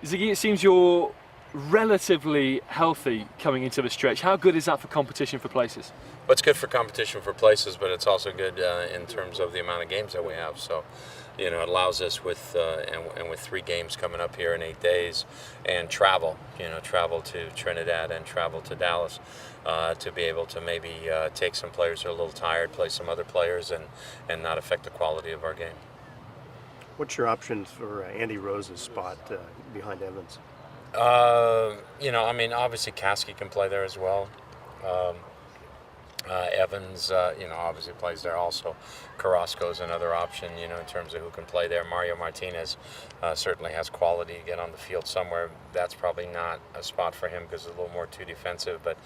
Ziggy, it seems you're relatively healthy coming into the stretch. How good is that for competition for places? Well, it's good for competition for places, but it's also good in terms of the amount of games that we have. So, it allows us with and with 3 games coming up here in 8 days, and travel, travel to Trinidad and travel to Dallas, to be able to maybe take some players who are a little tired, play some other players, and not affect the quality of our game. What's your options for Andy Rose's spot behind Evans? Obviously Kasky can play there as well. Um, Evans, obviously plays there also. Carrasco's another option, in terms of who can play there. Mario Martinez certainly has quality to get on the field somewhere. That's probably not a spot for him because it's a little more too defensive. But,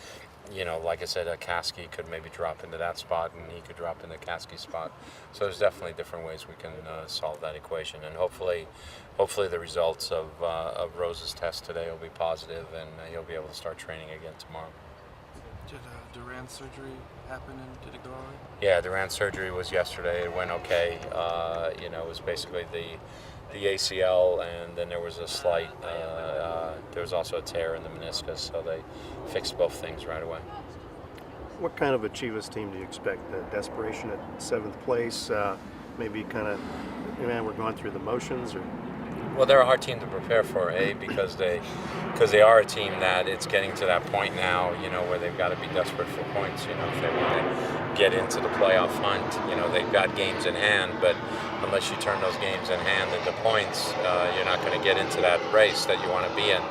like I said, Kasky could maybe drop into that spot, and he could drop into Kasky's spot. So there's definitely different ways we can solve that equation. And hopefully the results of Rose's test today will be positive, and he'll be able to start training again tomorrow. Did Duran's surgery happen, and did it go all right? Yeah, Duran's surgery was yesterday. It went okay. It was basically the ACL, and then there was a slight, there was also a tear in the meniscus, so they fixed both things right away. What kind of a Chivas team do you expect? Desperation at 7th place? Maybe kind of, we're going through the motions, or? Well, they're a hard team to prepare for, because they are a team that it's getting to that point now, where they've got to be desperate for points, if they want to get into the playoff hunt. They've got games in hand, but unless you turn those games in hand into points, you're not going to get into that race that you want to be in.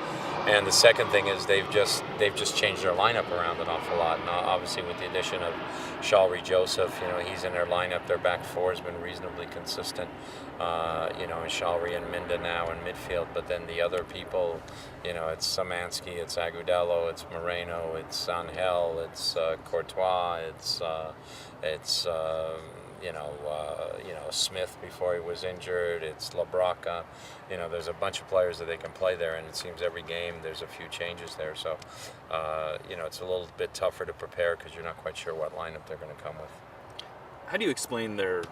And the second thing is they've just changed their lineup around an awful lot. And obviously with the addition of Shalry Joseph, he's in their lineup. Their back four has been reasonably consistent. And Shalry and Minda now in midfield. But then the other people, it's Samansky, it's Agudelo, it's Moreno, it's Angel, it's Courtois, it's Smith before he was injured. It's Labraca. There's a bunch of players that they can play there, and it seems every game there's a few changes there. So, it's a little bit tougher to prepare because you're not quite sure what lineup they're going to come with. How do you explain their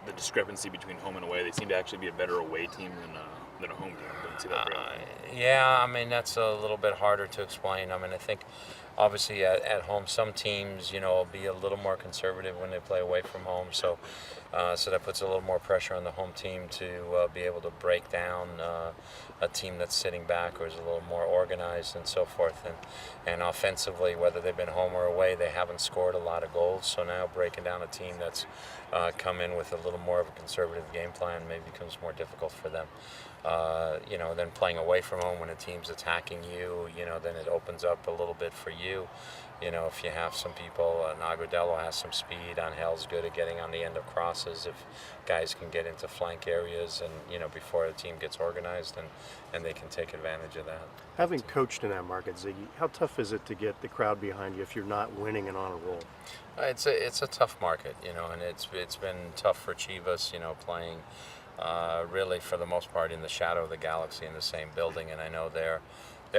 the discrepancy between home and away? They seem to actually be a better away team than a home team. Don't see that very often. Yeah, that's a little bit harder to explain. I think obviously at home some teams, will be a little more conservative when they play away from home. So that puts a little more pressure on the home team to be able to break down a team that's sitting back or is a little more organized and so forth. And offensively, whether they've been home or away, they haven't scored a lot of goals. So now breaking down a team that's come in with a little more of a conservative game plan maybe becomes more difficult for them. Then playing away from home when a team's attacking you, then it opens up a little bit for you. If you have some people, Agudelo has some speed, Angel's good at getting on the end of crosses, if guys can get into flank areas and, before the team gets organized and they can take advantage of that. Having coached in that market, Ziggy, how tough is it to get the crowd behind you if you're not winning and on a roll? It's a tough market, and it's been tough for Chivas, playing really for the most part in the shadow of the Galaxy in the same building, and I know they're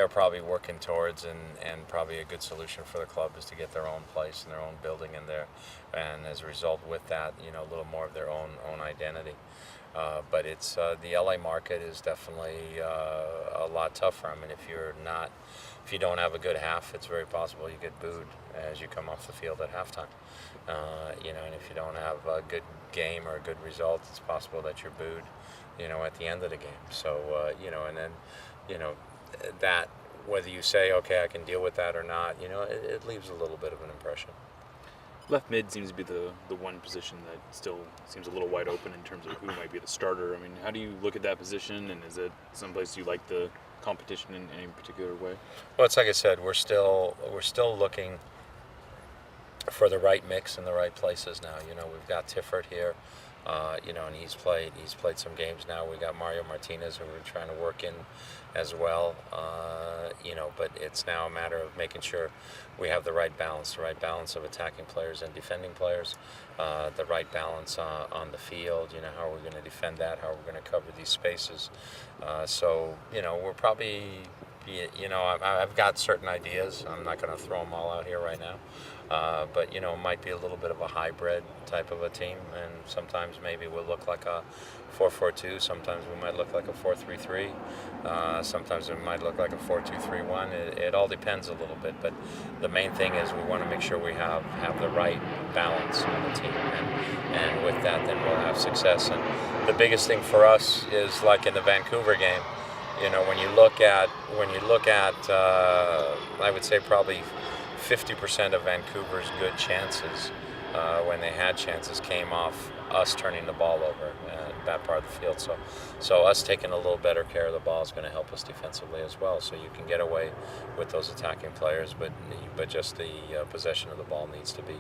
probably working towards and probably a good solution for the club is to get their own place and their own building in there, and as a result with that, a little more of their own identity. But it's the LA market is definitely a lot tougher. If you don't have a good half, it's very possible you get booed as you come off the field at halftime. And if you don't have a good game or a good result, it's possible that you're booed, at the end of the game. So, and then, that whether you say, okay, I can deal with that or not, it leaves a little bit of an impression. Left mid seems to be the one position that still seems a little wide open in terms of who might be the starter. How do you look at that position, and is it someplace you like the competition in any particular way? Well, it's like I said, we're still looking for the right mix in the right places now. We've got Tiffert here, and he's played some games now. We got Mario Martinez, who we're trying to work in as well, but it's now a matter of making sure we have the right balance of attacking players and defending players, the right balance on the field. How are we going to defend that? How are we going to cover these spaces? So we're probably you know, I've got certain ideas. I'm not going to throw them all out here right now. But, you know, it might be a little bit of a hybrid type of a team. And sometimes maybe we'll look like a 4-4-2. Sometimes we might look like a 4-3-3. Sometimes it might look like a 4-2-3-1. It all depends a little bit. But the main thing is we want to make sure we have the right balance on the team. And with that, then we'll have success. And the biggest thing for us is like in the Vancouver game. You know, when you look at, I would say probably 50% of Vancouver's good chances, when they had chances, came off us turning the ball over that part of the field. So us taking a little better care of the ball is going to help us defensively as well. So you can get away with those attacking players, but just the possession of the ball needs to be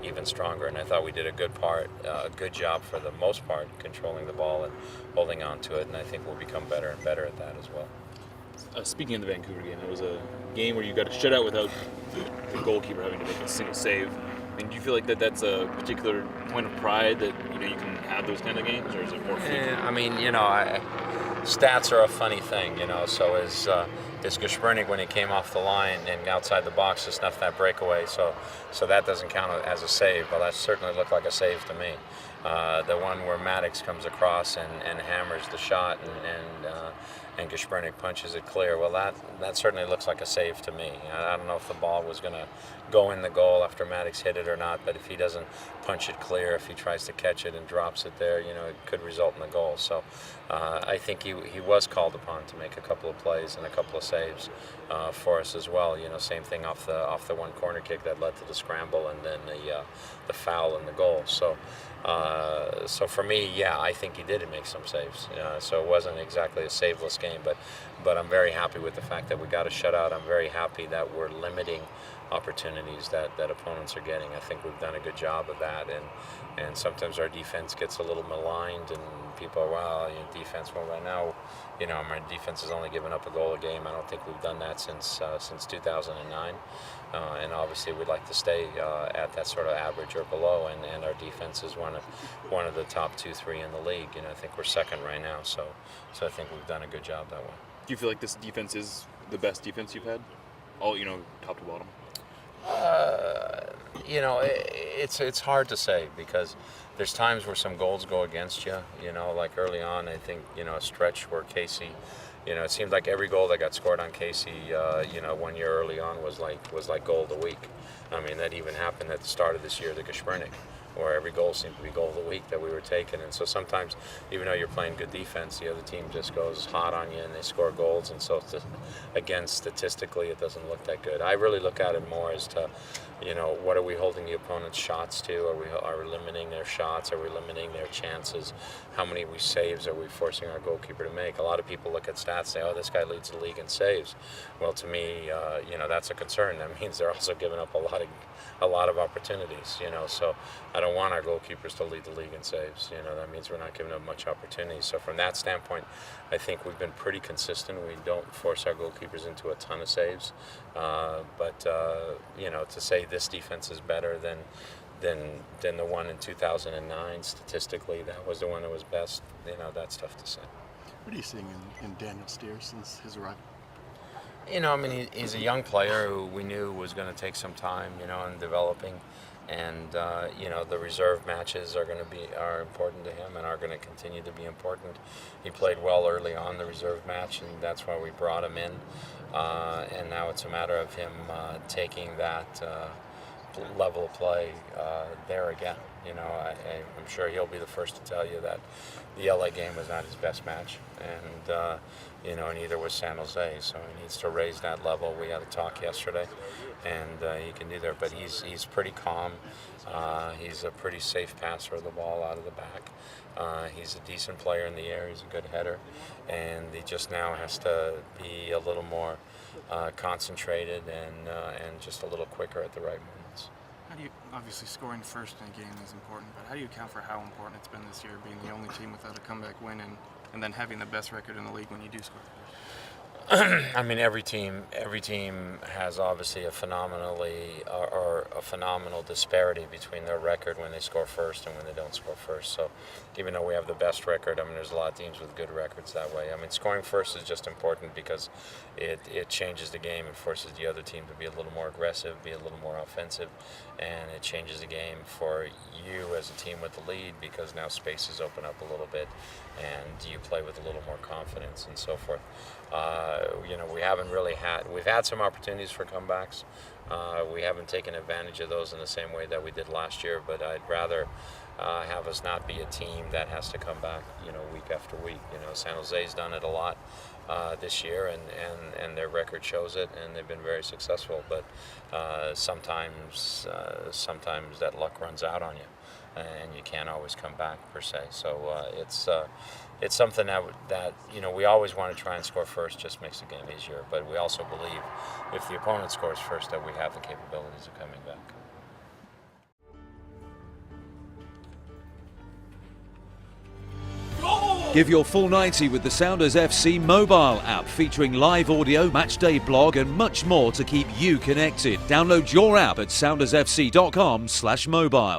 even stronger. And I thought we did a good job for the most part, controlling the ball and holding on to it. And I think we'll become better and better at that as well. Speaking of the Vancouver game, it was a game where you got a shutout without the goalkeeper having to make a single save. I mean, do you feel like that's a particular point of pride that you can have those kind of games, or is it more frequent? I mean, stats are a funny thing, So is Geschmernig when he came off the line and outside the box to snuff that breakaway, so that doesn't count as a save. Well, that certainly looked like a save to me. The one where Maddox comes across and hammers the shot and Geschmernig punches it clear. Well, that certainly looks like a save to me. I don't know if the ball was going to go in the goal after Maddox hit it or not, but if he doesn't punch it clear, if he tries to catch it and drops it there, it could result in a goal. So I think he was called upon to make a couple of plays and a couple of saves for us as well. Same thing off the one corner kick that led to the scramble and then the foul and the goal. So for me, yeah, I think he did make some saves. So it wasn't exactly a saveless game, but I'm very happy with the fact that we got a shutout. I'm very happy that we're limiting opportunities that opponents are getting. I think we've done a good job of that, and sometimes our defense gets a little maligned, and people are, well, defense. Well, right now, my defense has only given up a goal a game. I don't think we've done that since 2009, and obviously we'd like to stay at that sort of average or below. And our defense is one of the top 2-3 in the league. I think we're second right now, so I think we've done a good job that way. Do you feel like this defense is the best defense you've had, all top to bottom? It's hard to say because there's times where some goals go against you. Like early on, I think a stretch where Casey, it seemed like every goal that got scored on Casey, 1 year early on was like goal of the week. I mean, that even happened at the start of this year, the Geschmernig, where every goal seemed to be goal of the week that we were taking. And so sometimes, even though you're playing good defense, the other team just goes hot on you and they score goals. And so, again, statistically, it doesn't look that good. I really look at it more as to, what are we holding the opponent's shots to? Are we limiting their shots? Are we limiting their chances? How many saves are we forcing our goalkeeper to make? A lot of people look at stats and say, oh, this guy leads the league in saves. Well, to me, that's a concern. That means they're also giving up a lot of opportunities, so I don't want our goalkeepers to lead the league in saves. That means we're not giving up much opportunity. So from that standpoint, I think we've been pretty consistent. We don't force our goalkeepers into a ton of saves. But to say this defense is better than the one in 2009, statistically, that was the one that was best, that's tough to say. What are you seeing in Daniel Steer since his arrival? He's a young player who we knew was going to take some time, in developing, and the reserve matches are important to him and are going to continue to be important. He played well early on the reserve match, and that's why we brought him in. And now it's a matter of him taking that level of play there again. I'm sure he'll be the first to tell you that the LA game was not his best match, and neither was San Jose. So he needs to raise that level. We had a talk yesterday, and he can do that. But he's pretty calm. He's a pretty safe passer of the ball out of the back. He's a decent player in the air. He's a good header, and he just now has to be a little more concentrated and just a little quicker at the right moments. How do you, obviously scoring first in a game is important, but how do you account for how important it's been this year, being the only team without a comeback win and then having the best record in the league when you do score first? I mean, every team has obviously a phenomenal disparity between their record when they score first and when they don't score first. So, even though we have the best record, I mean, there's a lot of teams with good records that way. I mean, scoring first is just important because it changes the game and forces the other team to be a little more aggressive, be a little more offensive, and it changes the game for you as a team with the lead because now spaces open up a little bit and you play with a little more confidence and so forth. You know, we've had some opportunities for comebacks. We haven't taken advantage of those in the same way that we did last year, but I'd rather have us not be a team that has to come back, you know, week after week. You know, San Jose's done it a lot this year, and their record shows it, and they've been very successful. But sometimes that luck runs out on you, and you can't always come back per se. So it's something that you know we always want to try and score first. Just makes the game easier. But we also believe if the opponent scores first, that we have the capabilities of coming back. Give your full 90 with the Sounders FC mobile app featuring live audio, matchday blog and much more to keep you connected. Download your app at soundersfc.com/mobile.